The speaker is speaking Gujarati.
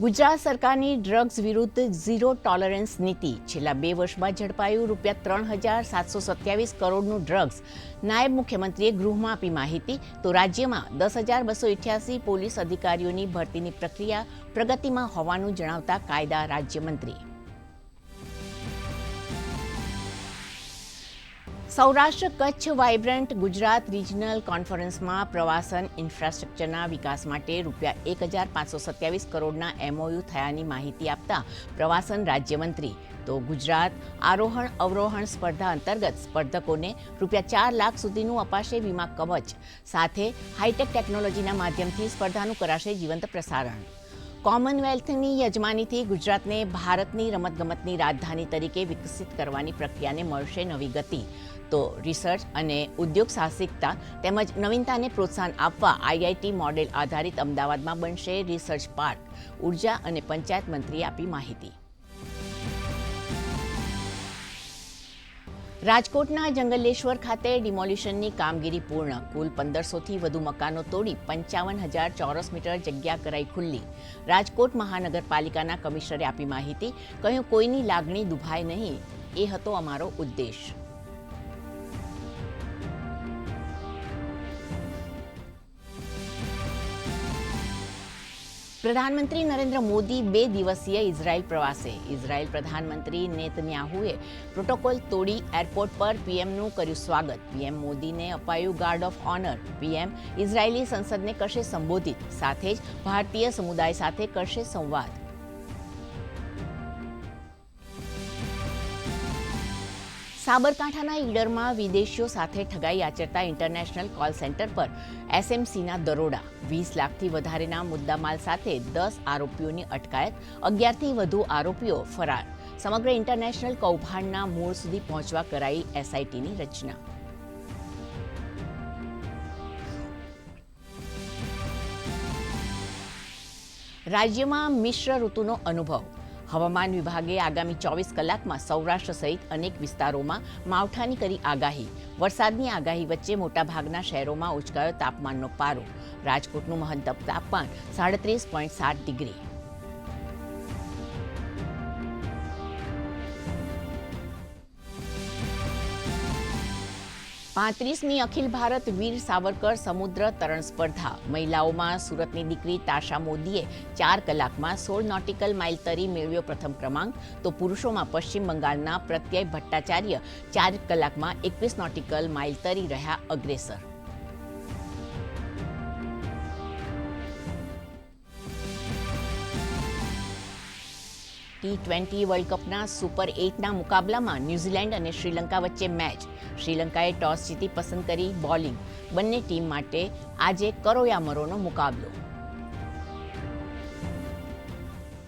ગુજરાત સરકારની ડ્રગ્સ વિરુદ્ધ ઝીરો ટોલરન્સ નીતિ છેલ્લા 2 વર્ષમાં ઝડપાયું ₹3,727 કરોડનું ડ્રગ્સ. નાયબ મુખ્યમંત્રીએ ગૃહમાં આપી માહિતી. તો રાજ્યમાં 10,288 પોલીસ અધિકારીઓની ભરતીની પ્રક્રિયા પ્રગતિમાં હોવાનું જણાવતા કાયદા રાજ્યમંત્રી. સૌરાષ્ટ્ર કચ્છ વાઇબ્રન્ટ ગુજરાત રિજનલ કોન્ફરન્સમાં પ્રવાસન ઇન્ફ્રાસ્ટ્રક્ચરના વિકાસ માટે ₹1,527 કરોડના MOU થયાની માહિતી આપતા પ્રવાસન રાજ્યમંત્રી. તો ગુજરાત આરોહણ અવરોહણ સ્પર્ધા અંતર્ગત સ્પર્ધકોને ₹4 લાખ સુધીનું અપાશે વીમા કવચ. સાથે હાઈટેક ટેકનોલોજીના માધ્યમથી સ્પર્ધાનું કરાશે જીવંત પ્રસારણ. કોમનવેલ્થની યજમાનીથી ગુજરાતને ભારતની રમતગમતની રાજધાની તરીકે વિકસિત કરવાની પ્રક્રિયાને મળશે નવી ગતિ. તો રિસર્ચ અને ઉદ્યોગ સાહસિકતા તેમજ નવીનતાને પ્રોત્સાહન આપવા IIT મોડેલ આધારિત અમદાવાદમાં બનશે રિસર્ચ પાર્ક. ઉર્જા અને પંચાયત મંત્રીએ આપી માહિતી. રાજકોટના જંગલેશ્વર ખાતે ડિમોલિશનની કામગીરી પૂર્ણ. કુલ 1,500થી વધુ મકાનો તોડી 55,000 ચોરસ મીટર જગ્યા કરાઈ ખુલ્લી. રાજકોટ મહાનગરપાલિકાના કમિશનરે આપી માહિતી. કહ્યું, કોઈની લાગણી દુભાય નહીં, એ હતો અમારો ઉદ્દેશ. પ્રધાનમંત્રી નરેન્દ્ર મોદી 2 દિવસીય ઇઝરાયલ પ્રવાસે. ઇઝરાયલ પ્રધાનમંત્રી નેતન્યાહુએ પ્રોટોકોલ તોડી એરપોર્ટ પર પીએમનું કર્યું સ્વાગત. પીએમ મોદીને અપાયું ગાર્ડ ઓફ ઓનર. પીએમ ઇઝરાયેલી સંસદને કરશે સંબોધિત. સાથે જ ભારતીય સમુદાય સાથે કરશે સંવાદ. સાબરકાંઠાના ઈડરમાં વિદેશીઓ સાથે ઠગાઈ આચરતા ઇન્ટરનેશનલ કોલ સેન્ટર પર SMCના દરોડા. 20 લાખથી વધારેના મુદ્દામાલ સાથે 10 આરોપીઓની અટકાયત. 11થી વધુ આરોપીઓ ફરાર. સમગ્ર ઇન્ટરનેશનલ કૌભાંડના મૂળ સુધી પહોંચવા કરાઈ SITની રચના. રાજ્યમાં મિશ્ર ઋતુનો અનુભવ. હવામાન વિભાગે આગામી 24 કલાકમાં સૌરાષ્ટ્ર સહિત અનેક વિસ્તારોમાં માવઠાની કરી આગાહી. વરસાદની આગાહી વચ્ચે મોટાભાગના શહેરોમાં ઉચકાયો તાપમાનનો પારો. રાજકોટનું મહત્તમ તાપમાન 37.7 ડિગ્રી. પાંત્રીસમી અખિલ ભારત વીર સાવરકર સમુદ્ર તરણ સ્પર્ધા. મહિલાઓમાં સુરતની દીકરી તાશા મોદીએ 4 કલાકમાં 16 નોટિકલ માઇલ તરી મેળવ્યો પ્રથમ ક્રમાંક. તો પુરુષોમાં પશ્ચિમ બંગાળના પ્રત્યય ભટ્ટાચાર્ય 4 કલાકમાં 21 નોટિકલ માઇલ તરી રહ્યા અગ્રેસર. T20 વર્લ્ડ કપના સુપર 8ના મુકાબલામાં ન્યૂઝીલેન્ડ અને શ્રીલંકા વચ્ચે મેચ. શ્રીલંકાએ ટોસ જીતી પસંદ કરી બોલિંગ. બંને ટીમ માટે આજે કરો યા મરોનો મુકાબલો.